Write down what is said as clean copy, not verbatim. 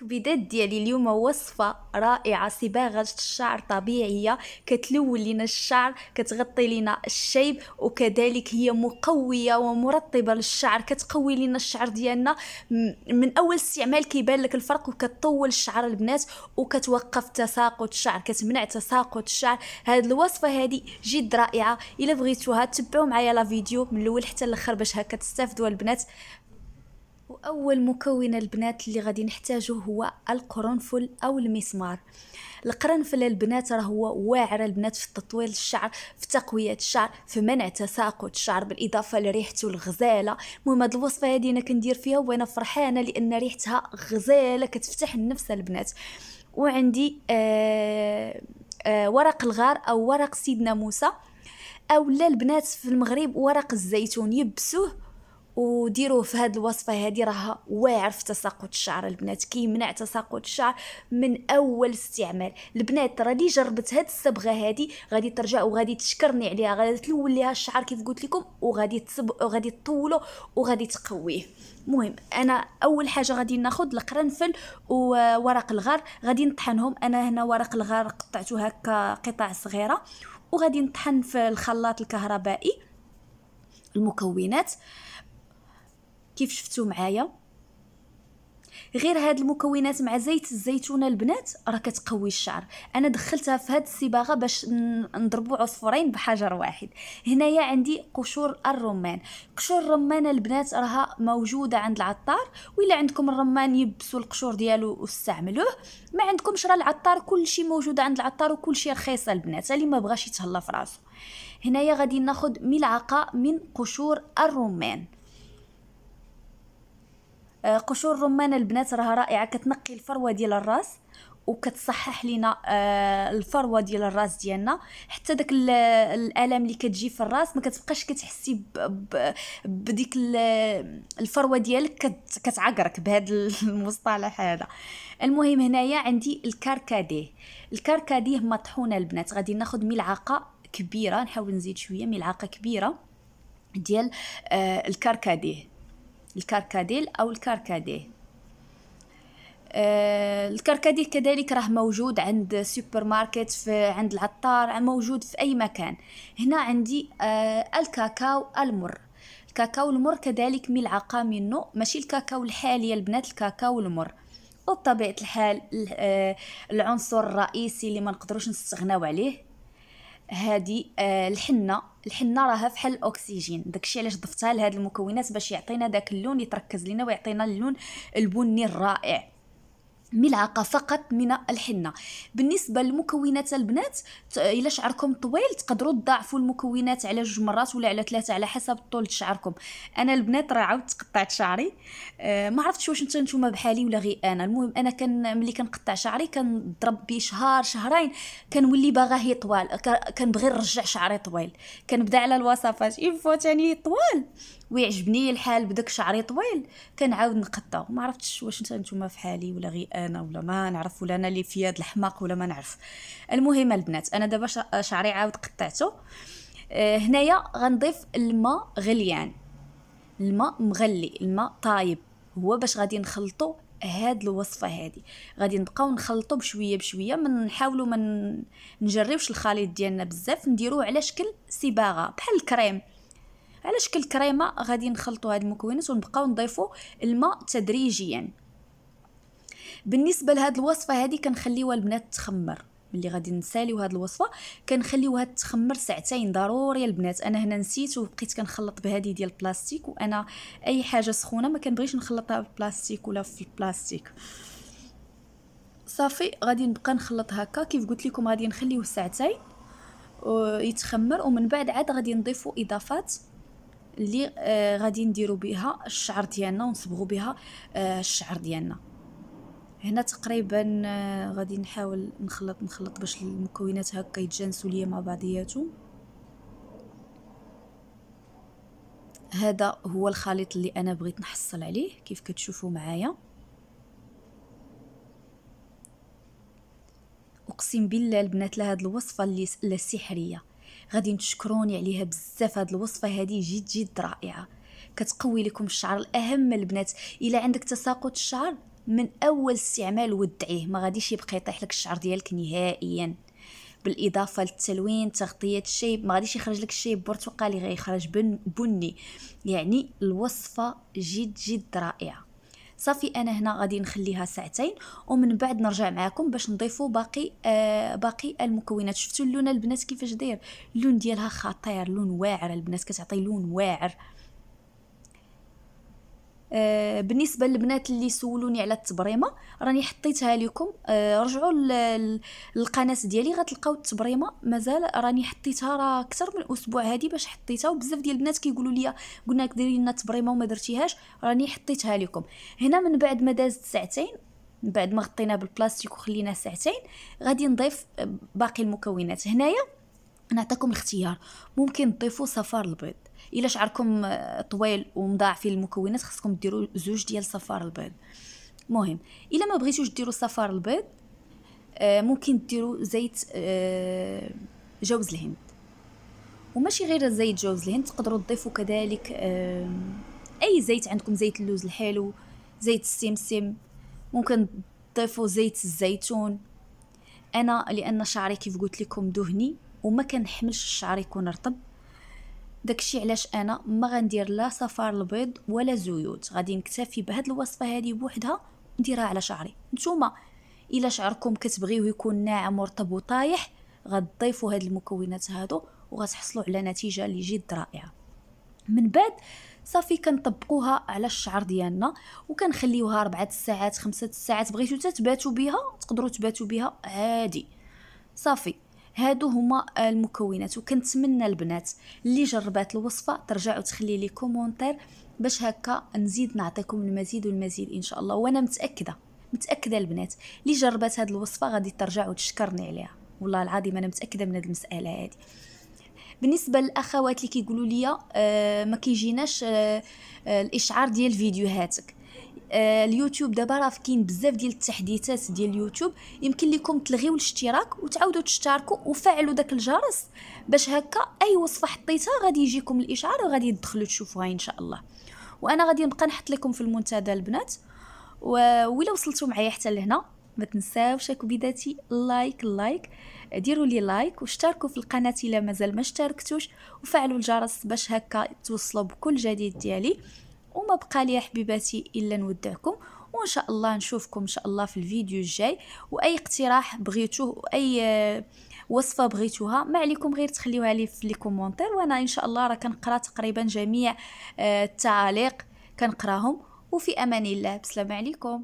بدات ديالي اليوم وصفه رائعه، صباغه الشعر طبيعيه كتلون لينا الشعر، كتغطي لينا الشيب، وكذلك هي مقويه ومرطبه للشعر، كتقوي لينا الشعر ديالنا من اول استعمال كيبان لك الفرق، وكتطول الشعر البنات وكتوقف تساقط الشعر، كتمنع تساقط الشعر. هاد الوصفه هادي جد رائعه، الا بغيتوها تبعوا معايا لا فيديو من الاول حتى الاخر باش هكا تستافدوا البنات. واول مكون البنات اللي غادي نحتاجه هو القرنفل او المسمار. القرنفل البنات راه هو واعر البنات في تطويل الشعر، في تقويه الشعر، في منع تساقط الشعر، بالاضافه لريحته الغزاله. المهم هاد الوصفه هادي انا كندير فيها وانا فرحانه لان ريحتها غزاله كتفتح النفس البنات. وعندي ورق الغار او ورق سيدنا موسى، او لا البنات في المغرب ورق الزيتون، يبسوه وديروه في هذه الوصفه هذه، راه واعر في تساقط الشعر البنات، كيمنع تساقط الشعر من اول استعمال. البنات راه اللي جربت هذه الصبغه هذه غادي ترجع وغادي تشكرني عليها، غادي تلون ليها الشعر كيف قلت لكم، وغادي تطولو وغادي تقويه. المهم انا اول حاجه غادي ناخذ القرنفل وورق الغار، غادي نطحنهم. انا هنا ورق الغار قطعته هكا قطع صغيره، وغادي نطحن في الخلاط الكهربائي المكونات كيف شفتوا معايا. غير هاد المكونات مع زيت الزيتون البنات راه كتقوي الشعر، انا دخلتها في هاد الصباغه باش نضربوا عصفورين بحجر واحد. هنايا عندي قشور الرمان. قشور الرمان البنات راها موجوده عند العطار، وإلا عندكم الرمان يبسوا القشور ديالو واستعملوه، ما عندكمش راه العطار كل شيء موجود عند العطار وكل شيء رخيص البنات، اللي ما بغاش يتهلا في راسو. هنايا غادي ناخذ ملعقه من قشور الرمان. قشور الرمان البنات راها رائعه، كتنقي الفروه ديال الراس وكتصحح لينا الفروه ديال الراس ديالنا، حتى داك الالام اللي كتجي في الراس ما كتبقاش كتحسي بديك الفروه ديالك كتعقرك بهذا المصطلح هذا. المهم هنايا عندي الكركديه. الكركديه مطحونه البنات، غادي ناخذ ملعقه كبيره، نحاول نزيد شويه، ملعقه كبيره ديال الكركديل او الكركديه. الكركديه كذلك راه موجود عند سوبر ماركت، عند العطار، موجود في اي مكان. هنا عندي الكاكاو المر. الكاكاو المر كذلك ملعقه منه، ماشي الكاكاو الحالي يا البنات، الكاكاو المر. وبطبيعه الحال العنصر الرئيسي اللي ما نقدروش نستغناو عليه هذه الحنه راها فحال الاكسجين، داكشي علاش ضفتها لهاد المكونات باش يعطينا داك اللون، يتركز لينا ويعطينا اللون البني الرائع. ملعقه فقط من الحنه. بالنسبه للمكونات البنات، الا شعركم طويل تقدروا تضاعفوا المكونات على 2 مرات ولا على 3 على حسب طول شعركم. انا البنات راه عاودت قطعت شعري، ما عرفتش واش نتوما بحالي ولا غير انا. المهم انا ملي كنقطع شعري كنضرب بيه شهر شهرين، كنولي باغاه يطوال، كنبغي نرجع شعري طويل، كنبدا على الوصفات يفو ثاني طوال ويعجبني الحال بداك شعري طويل كنعاود نقطعو. ما عرفتش واش نتوما في حالي ولا غير انا، ولا ما نعرف، ولا انا اللي في هاد الحماق ولا ما نعرف. المهم البنات انا دابا شعري عاود قطعته. هنايا غنضيف الماء غليان، الماء مغلي، الماء طايب، هو باش غادي نخلطو هاد الوصفه هادي. غادي نبقاو نخلطو بشويه بشويه، من نحاولوا ما نجريوش الخليط ديالنا بزاف، نديروه على شكل صباغه بحال الكريم، على شكل كريمه. غادي نخلطوا هاد المكونات ونبقاو نضيفوا الماء تدريجيا. بالنسبه لهاد الوصفه هذه كنخليوها البنات تخمر، ملي غادي نساليو هاد الوصفه كنخليوها تخمر 2 ساعات ضروري البنات. انا هنا نسيت وبقيت كنخلط بهذه ديال البلاستيك، وانا اي حاجه سخونه ما كنبغيش نخلطها بالبلاستيك ولا في البلاستيك. صافي غادي نبقى نخلط هكا كيف قلت لكم، غادي نخليوه 2 ساعات يتخمر، ومن بعد عاد غادي نضيفوا اضافات اللي غادي نديرو بها الشعر ديالنا ونصبغوا بها الشعر ديالنا. هنا تقريبا غادي نحاول نخلط باش المكونات هكا يتجانسوا ليا مع بعضياتهم. هذا هو الخليط اللي انا بغيت نحصل عليه كيف كتشوفوا معايا. اقسم بالله البنات لهاد الوصفه اللي سحريه، غادي تشكروني عليها بزاف. هاد الوصفه هذه جد رائعه، كتقوي لكم الشعر. الاهم البنات الا عندك تساقط الشعر من اول استعمال ودعيه، ما غاديش يبقى يطيح لك الشعر ديالك نهائيا. بالاضافه للتلوين تغطيه الشيب، ما غاديش يخرج لك الشيب برتقالي، غيخرج بني. يعني الوصفه جد جد رائعه. صافي انا هنا غادي نخليها ساعتين ومن بعد نرجع معكم باش نضيفوا باقي المكونات. شفتوا اللون البنات كيفاش داير؟ اللون ديالها خطير، لون واعر البنات، كتعطي لون واعر. بالنسبه للبنات اللي سولوني على التبريمه راني حطيتها لكم. رجعوا للقناه ديالي غتلقاو التبريمه مازال راني حطيتها، راه اكثر من اسبوع هذه باش حطيتها، وبزاف ديال البنات كيقولوا لي قلنا لك ديري لنا التبريمه وما درتيهاش. راني حطيتها لكم هنا. من بعد ما دازت ساعتين، من بعد ما غطيناه بالبلاستيك وخليناه ساعتين، غادي نضيف باقي المكونات. هنايا نعطيكم الاختيار، ممكن تضيفوا صفار البيض. الا شعركم طويل ومضاعفين المكونات خصكم ديروا 2 ديال صفار البيض. مهم الا ما بغيتوش ديروا صفار البيض ممكن ديروا زيت جوز الهند. وماشي غير زيت جوز الهند، تقدروا تضيفوا كذلك اي زيت عندكم، زيت اللوز الحلو، زيت السمسم، ممكن تضيفوا زيت الزيتون. انا لان شعري كيف قلت لكم دهني وما كنحملش الشعر يكون رطب، داكشي علاش انا ما غندير لا صفار البيض ولا زيوت، غادي نكتفي بهاد الوصفه هذه بوحدها نديرها على شعري. نتوما الا شعركم كتبغيوه يكون ناعم ورطب وطايح غتضيفوا هاد المكونات هادو وغتحصلوا على نتيجه اللي جد رائعه. من بعد صافي كنطبقوها على الشعر ديالنا وكنخليوها 4 ساعات 5 ساعات، بغيتو تباتوا بها تقدروا تباتوا بها عادي. صافي هادو هما المكونات. وكنتمنى البنات اللي جربات الوصفه ترجعوا تخلي لي كومونتير باش هكا نزيد نعطيكم المزيد والمزيد ان شاء الله. وانا متاكده البنات اللي جربات هاد الوصفه غادي ترجع وتشكرني عليها، والله العظيم انا متاكده من هاد المساله هذه. بالنسبه للاخوات اللي كيقولوا لي ما كيجيناش الاشعار ديال فيديوهاتك، اليوتيوب دابا راه كاين بزاف ديال التحديثات ديال اليوتيوب، يمكن لكم تلغيو الاشتراك وتعاودوا تشتركوا وفعلوا داك الجرس باش هكا اي وصفه حطيتها غادي يجيكم الاشعار وغادي تدخلوا تشوفوها ان شاء الله. وانا غادي نبقى نحط لكم في المنتدى البنات. وإلا وصلتوا معايا حتى لهنا ما تنساوش كبيداتي لايك ديروا لي لايك واشتركوا في القناه الا مازال ما اشتركتوش، وفعلوا الجرس باش هكا توصلوا بكل جديد ديالي. وما بقى لي حبيباتي الا نودعكم، وان شاء الله نشوفكم ان شاء الله في الفيديو الجاي. واي اقتراح بغيتوه، اي وصفه بغيتوها، ما عليكم غير تخليوها لي في لي كومونتير، وانا ان شاء الله راه كنقرا تقريبا جميع التعاليق كنقراهم. وفي امان الله، بسلام عليكم.